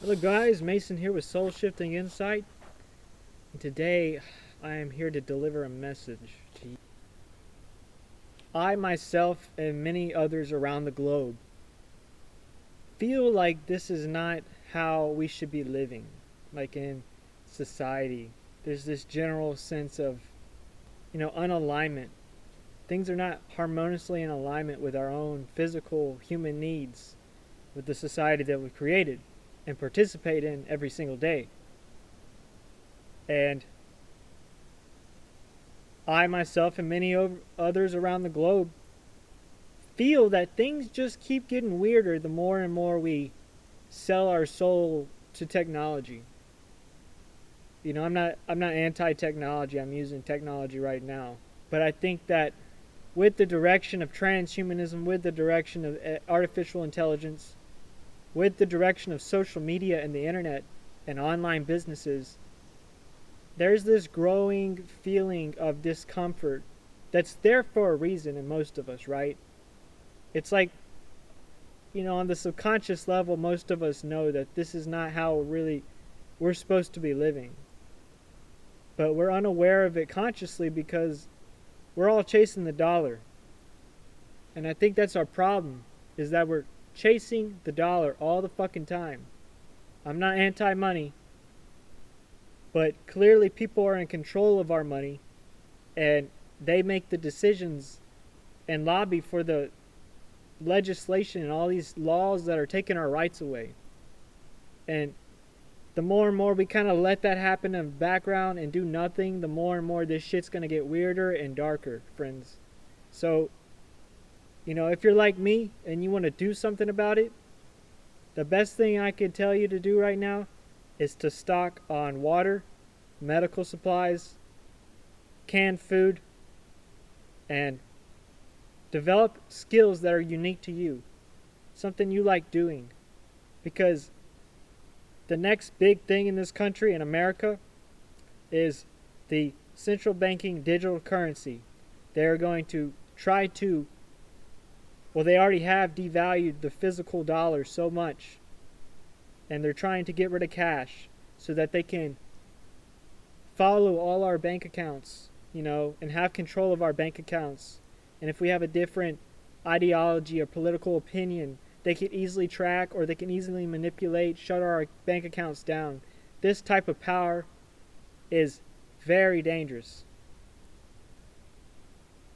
Hello guys, Mason here with Soul Shifting Insight. And today I am here to deliver a message to you. I myself and many others around the globe feel like this is not how we should be living, like in society. There's this general sense of, unalignment. Things are not harmoniously in alignment with our own physical human needs, with the society that we created and participate in every single day. And I myself and many others around the globe feel that things just keep getting weirder the more and more we sell our soul to technology. I'm not anti-technology. I'm using technology right now. But I think that with the direction of transhumanism, with the direction of artificial intelligence, with the direction of social media and the internet and online businesses, there's this growing feeling of discomfort that's there for a reason in most of us, right? It's like, on the subconscious level, most of us know that this is not how really we're supposed to be living. But we're unaware of it consciously because we're all chasing the dollar. And I think that's our problem, is that we're chasing the dollar all the fucking time. I'm not anti-money, but clearly people are in control of our money, and they make the decisions and lobby for the legislation and all these laws that are taking our rights away. And the more and more we kind of let that happen in the background and do nothing, the more and more this shit's going to get weirder and darker, friends. So, if you're like me and you want to do something about it, the best thing I can tell you to do right now is to stock on water, medical supplies, canned food, and develop skills that are unique to you. Something you like doing. Because the next big thing in this country, in America, is the central banking digital currency. They're going to try to, they already have devalued the physical dollar so much, and they're trying to get rid of cash so that they can follow all our bank accounts, and have control of our bank accounts. And if we have a different ideology or political opinion, they can easily track, or they can easily manipulate, shut our bank accounts down. This type of power is very dangerous.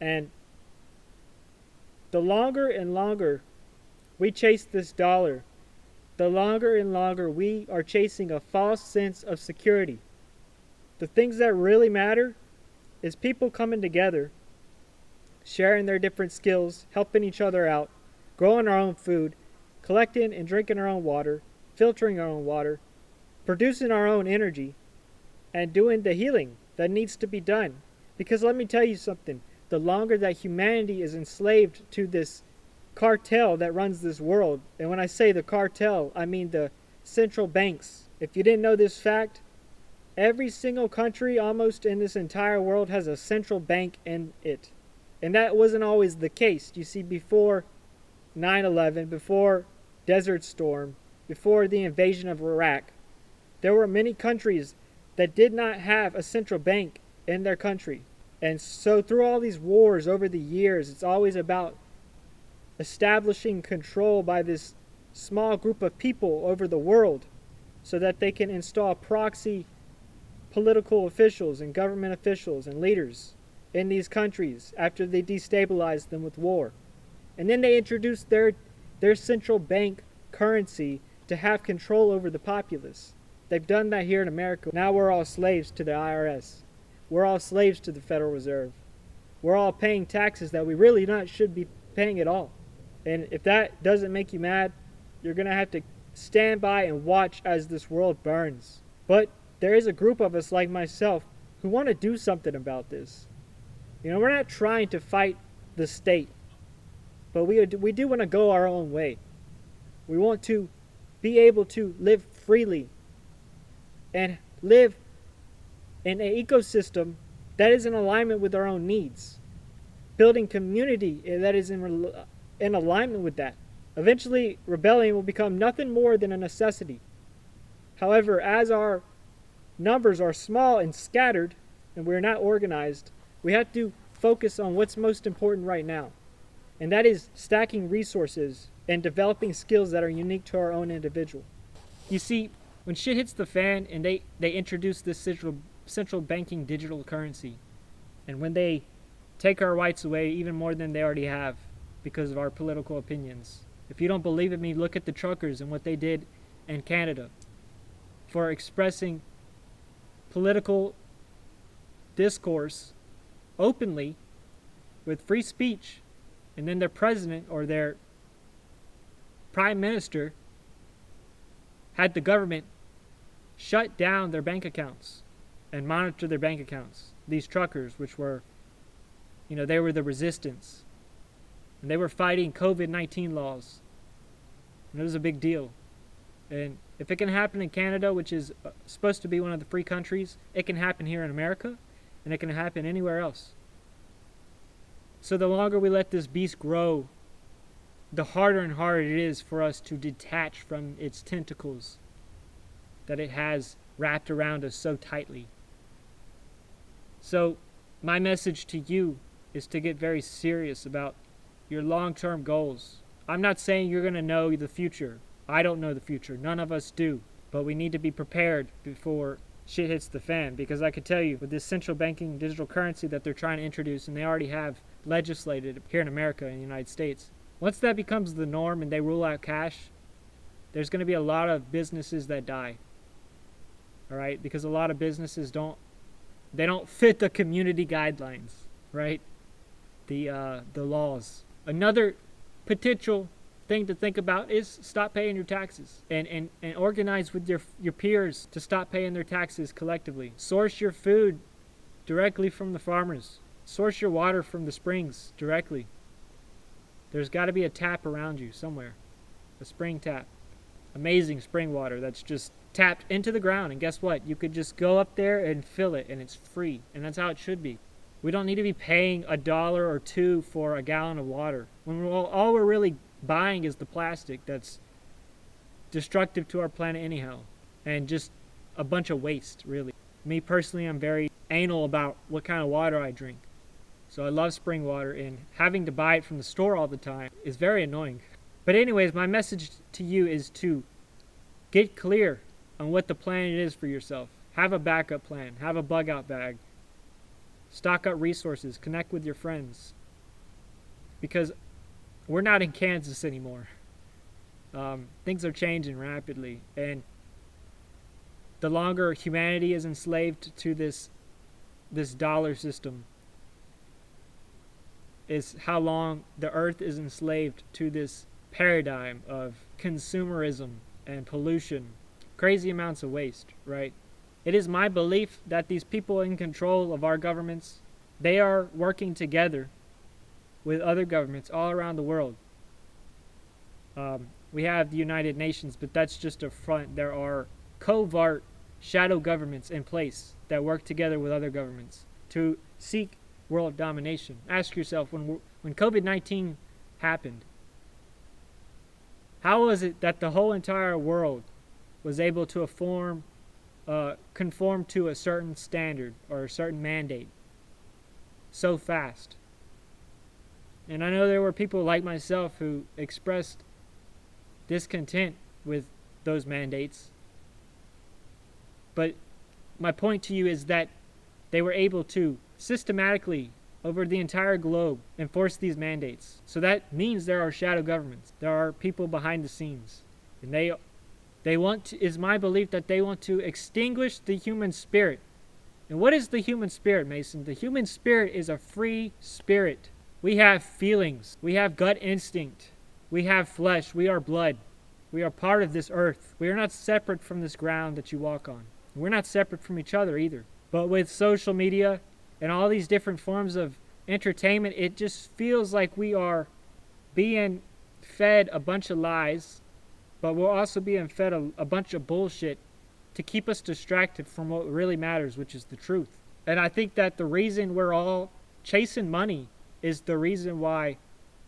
And the longer and longer we chase this dollar, the longer and longer we are chasing a false sense of security. The things that really matter is people coming together, sharing their different skills, helping each other out, growing our own food, collecting and drinking our own water, filtering our own water, producing our own energy, and doing the healing that needs to be done. Because let me tell you something, the longer that humanity is enslaved to this cartel that runs this world, and when I say the cartel, I mean the central banks. If you didn't know this fact, every single country almost in this entire world has a central bank in it. And that wasn't always the case. You see, before 9/11, before Desert Storm, before the invasion of Iraq, there were many countries that did not have a central bank in their country. And so through all these wars over the years, it's always about establishing control by this small group of people over the world so that they can install proxy political officials and government officials and leaders in these countries after they destabilize them with war. And then they introduce their central bank currency to have control over the populace. They've done that here in America. Now we're all slaves to the IRS. We're all slaves to the Federal Reserve. We're all paying taxes that we really not should be paying at all. And if that doesn't make you mad, you're going to have to stand by and watch as this world burns. But there is a group of us like myself who want to do something about this. We're not trying to fight the state, but we do want to go our own way. We want to be able to live freely and live in an ecosystem that is in alignment with our own needs. Building community that is in alignment with that. Eventually, rebellion will become nothing more than a necessity. However, as our numbers are small and scattered and we're not organized, we have to focus on what's most important right now. And that is stacking resources and developing skills that are unique to our own individual. You see, when shit hits the fan and they introduce this central banking digital currency, and when they take our rights away even more than they already have because of our political opinions. If you don't believe me, look at the truckers and what they did in Canada for expressing political discourse openly with free speech, and then their president or their prime minister had the government shut down their bank accounts and monitor their bank accounts. These truckers, which were, they were the resistance. And they were fighting COVID-19 laws. And it was a big deal. And if it can happen in Canada, which is supposed to be one of the free countries, it can happen here in America, and it can happen anywhere else. So the longer we let this beast grow, the harder and harder it is for us to detach from its tentacles that it has wrapped around us so tightly. So my message to you is to get very serious about your long-term goals. I'm not saying you're going to know the future. I don't know the future. None of us do. But we need to be prepared before shit hits the fan, because I could tell you, with this central banking digital currency that they're trying to introduce, and they already have legislated here in America and the United States, once that becomes the norm and they rule out cash, there's going to be a lot of businesses that die. All right? Because a lot of businesses don't fit the community guidelines, right? The laws. Another potential thing to think about is stop paying your taxes and organize with your peers to stop paying their taxes collectively. Source your food directly from the farmers. Source your water from the springs directly. There's got to be a tap around you somewhere. A spring tap. Amazing spring water that's just tapped into the ground. And guess what? You could just go up there and fill it, and it's free. And that's how it should be. We don't need to be paying $1 or $2 for a gallon of water, when all we're really buying is the plastic that's destructive to our planet anyhow, and just a bunch of waste, really. Me personally, I'm very anal about what kind of water I drink. So I love spring water, and having to buy it from the store all the time is very annoying. But anyways, my message to you is to get clear on what the plan is for yourself. Have a backup plan. Have a bug out bag. Stock up resources. Connect with your friends. Because we're not in Kansas anymore. Things are changing rapidly. And the longer humanity is enslaved to this dollar system, is how long the earth is enslaved to this paradigm of consumerism and pollution. Crazy amounts of waste, right? It is my belief that these people in control of our governments, they are working together with other governments all around the world. We have the United Nations, but that's just a front. There are covert shadow governments in place that work together with other governments to seek world domination. Ask yourself, when COVID-19 happened, how was it that the whole entire world was able to conform to a certain standard or a certain mandate so fast? And I know there were people like myself who expressed discontent with those mandates. But my point to you is that they were able to systematically, over the entire globe, enforce these mandates. So that means there are shadow governments. There are people behind the scenes. And they want to, is my belief that they want to extinguish the human spirit. And what is the human spirit, Mason? The human spirit is a free spirit. We have feelings. We have gut instinct. We have flesh. We are blood. We are part of this earth. We are not separate from this ground that you walk on. We're not separate from each other either. But with social media and all these different forms of entertainment, it just feels like we are being fed a bunch of lies, but we're also being fed a bunch of bullshit to keep us distracted from what really matters, which is the truth. And I think that the reason we're all chasing money is the reason why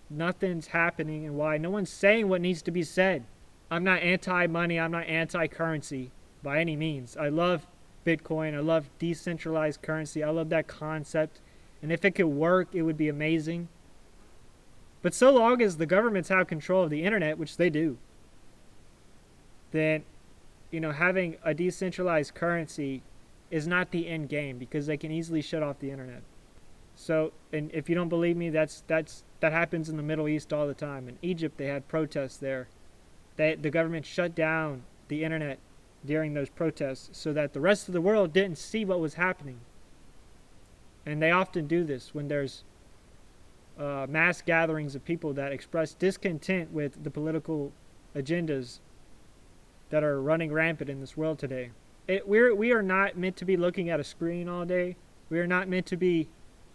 nothing's happening and why no one's saying what needs to be said. I'm not anti-money, I'm not anti-currency, by any means. I love Bitcoin. I love decentralized currency. I love that concept. And if it could work, it would be amazing. But so long as the governments have control of the internet, which they do, then, having a decentralized currency is not the end game, because they can easily shut off the internet. So, and if you don't believe me, that happens in the Middle East all the time. In Egypt, they had protests there. The government shut down the internet during those protests so that the rest of the world didn't see what was happening. And they often do this when there's mass gatherings of people that express discontent with the political agendas that are running rampant in this world today. We are not meant to be looking at a screen all day. We are not meant to be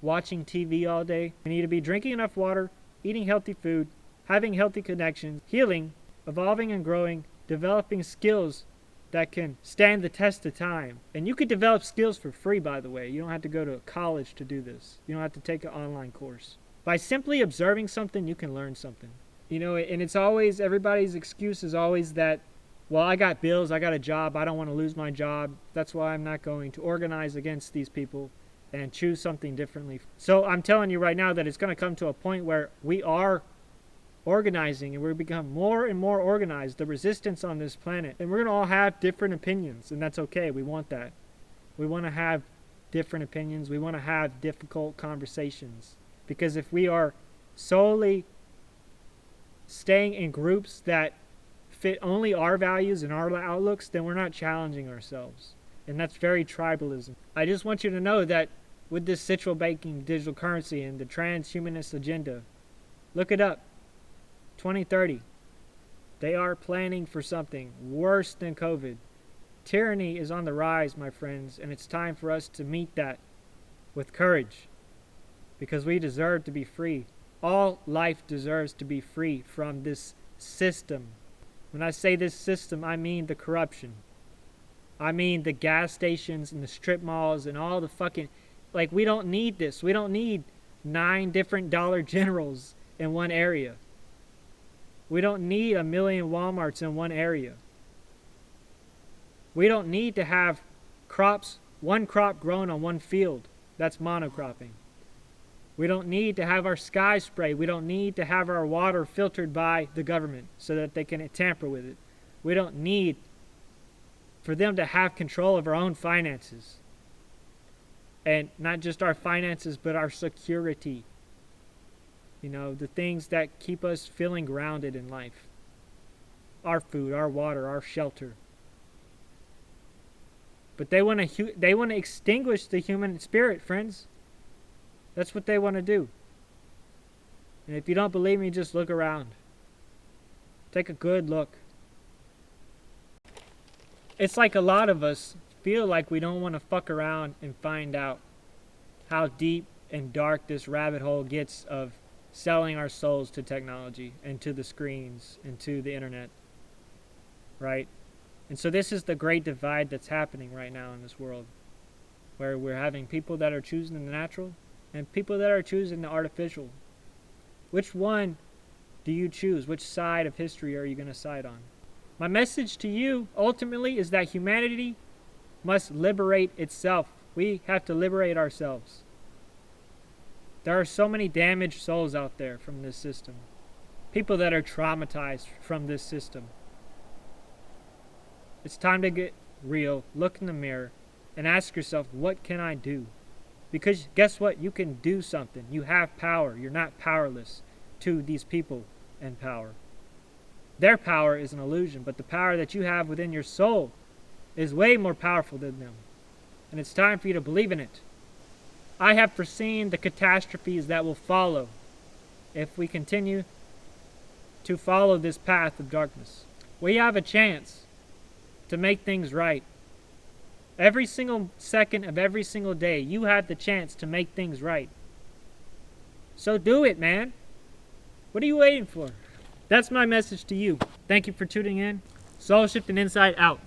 watching TV all day. We need to be drinking enough water, eating healthy food, having healthy connections, healing, evolving and growing, developing skills that can stand the test of time. And you could develop skills for free, by the way. You don't have to go to college to do this. You don't have to take an online course. By simply observing something, you can learn something. And it's always, everybody's excuse is always that, well, I got bills, I got a job, I don't want to lose my job. That's why I'm not going to organize against these people and choose something differently. So I'm telling you right now that it's going to come to a point where we are organizing, and we're become more and more organized, the resistance on this planet. And we're going to all have different opinions, and that's okay. We want that. We want to have different opinions. We want to have difficult conversations. Because if we are solely staying in groups that fit only our values and our outlooks, then we're not challenging ourselves. And that's very tribalism. I just want you to know that with this central banking digital currency and the transhumanist agenda, look it up. 2030. They are planning for something worse than COVID. Tyranny is on the rise, my friends, and it's time for us to meet that with courage, because we deserve to be free. All life deserves to be free from this system. When I say this system, I mean the corruption. I mean the gas stations and the strip malls and all the fucking... we don't need this. We don't need 9 different Dollar Generals in one area. We don't need 1 million Walmarts in one area. We don't need to have one crop grown on one field. That's monocropping. We don't need to have our sky sprayed. We don't need to have our water filtered by the government so that they can tamper with it. We don't need for them to have control of our own finances. And not just our finances, but our security. The things that keep us feeling grounded in life. Our food, our water, our shelter. But they want to extinguish the human spirit, friends. That's what they want to do. And if you don't believe me, just look around. Take a good look. It's like a lot of us feel like we don't want to fuck around and find out how deep and dark this rabbit hole gets of selling our souls to technology and to the screens and to the internet. Right? And so this is the great divide that's happening right now in this world, where we're having people that are choosing the natural and people that are choosing the artificial. Which one do you choose? Which side of history are you going to side on? My message to you ultimately is that humanity must liberate itself. We have to liberate ourselves. There are so many damaged souls out there from this system. People that are traumatized from this system. It's time to get real, look in the mirror, and ask yourself, what can I do? Because guess what? You can do something. You have power. You're not powerless to these people in power. Their power is an illusion, but the power that you have within your soul is way more powerful than them. And it's time for you to believe in it. I have foreseen the catastrophes that will follow if we continue to follow this path of darkness. We have a chance to make things right. Every single second of every single day, you have the chance to make things right. So do it, man. What are you waiting for? That's my message to you. Thank you for tuning in. Soul Shifting Inside out.